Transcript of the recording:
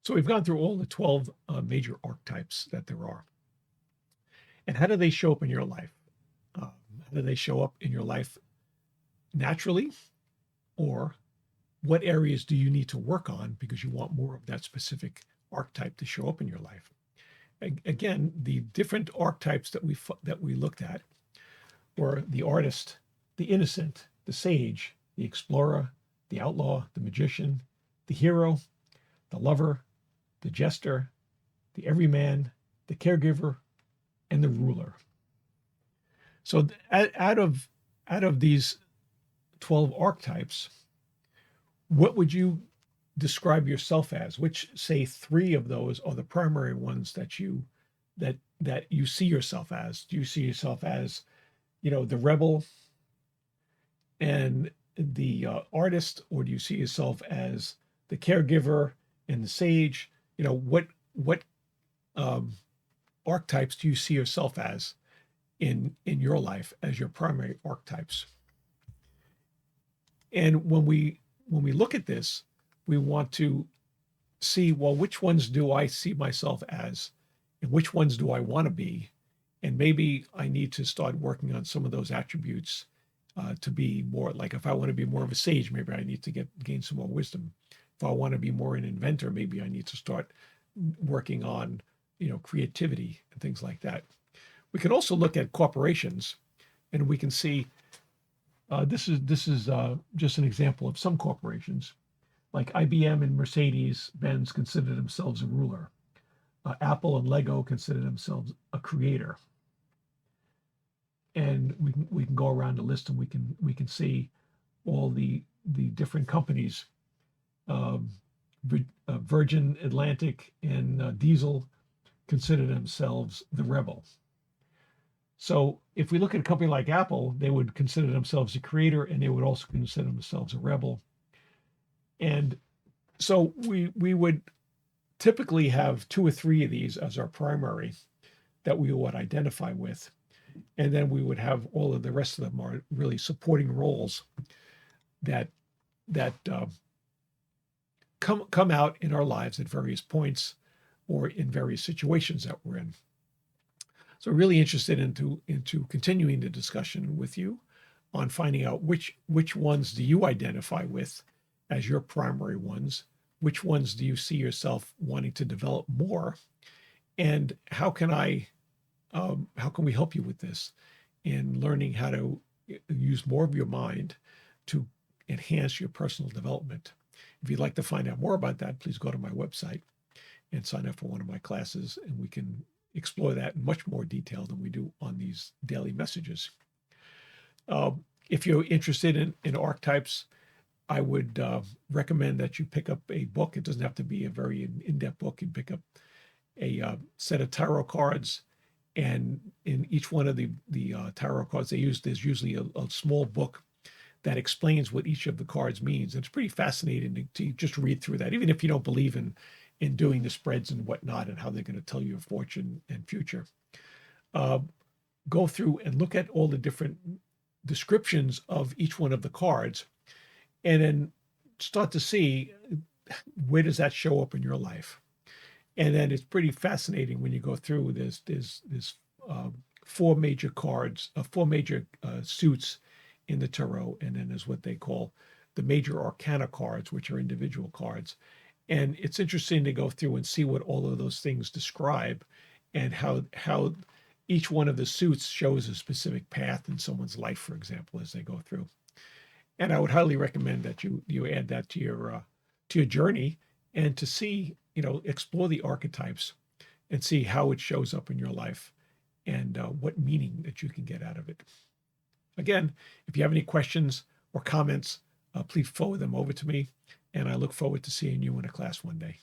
So we've gone through all the 12 major archetypes that there are. And how do they show up in your life? How do they show up in your life naturally? Or what areas do you need to work on because you want more of that specific archetype to show up in your life? Again, the different archetypes that we looked at were the artist, the innocent, the sage, the explorer, the outlaw, the magician, the hero, the lover, the jester, the everyman, the caregiver, and the ruler. So out of these 12 archetypes, what would you describe yourself as? Which, say, three of those are the primary ones that you see yourself as? Do you see yourself as, the rebel and the artist, or do you see yourself as the caregiver and the sage? What archetypes do you see yourself as in your life as your primary archetypes? And when we look at this, we want to see, well, which ones do I see myself as, and which ones do I want to be? And maybe I need to start working on some of those attributes to be more like, if I want to be more of a sage, maybe I need to gain some more wisdom. If I want to be more an inventor, maybe I need to start working on, creativity and things like that. We can also look at corporations, and we can see this is just an example of some corporations, like IBM and Mercedes-Benz consider themselves a ruler. Apple and Lego consider themselves a creator. And we can go around the list, and we can see all the different companies. Virgin Atlantic and Diesel consider themselves the rebel. So if we look at a company like Apple, they would consider themselves a creator, and they would also consider themselves a rebel. And so we would typically have two or three of these as our primary that we would identify with. And then we would have all of the rest of them are really supporting roles that come out in our lives at various points or in various situations that we're in. So really interested into continuing the discussion with you on finding out which ones do you identify with as your primary ones, which ones do you see yourself wanting to develop more, and how can we help you with this in learning how to use more of your mind to enhance your personal development. If you'd like to find out more about that, please go to my website and sign up for one of my classes, and we can explore that in much more detail than we do on these daily messages. If you're interested in archetypes, I would recommend that you pick up a book. It doesn't have to be a very in-depth book. You pick up a set of tarot cards, and in each one of the tarot cards there's usually a small book that explains what each of the cards means. And it's pretty fascinating to just read through that, even if you don't believe in doing the spreads and whatnot and how they're going to tell you your fortune and future. Go through and look at all the different descriptions of each one of the cards, and then start to see where does that show up in your life. And then it's pretty fascinating when you go through there's four major cards, four major suits in the tarot, and then there's what they call the major arcana cards, which are individual cards. And it's interesting to go through and see what all of those things describe, and how each one of the suits shows a specific path in someone's life, for example, as they go through. And I would highly recommend that you add that to your journey, and to see, explore the archetypes and see how it shows up in your life, and what meaning that you can get out of it. Again, if you have any questions or comments, please forward them over to me, and I look forward to seeing you in a class one day.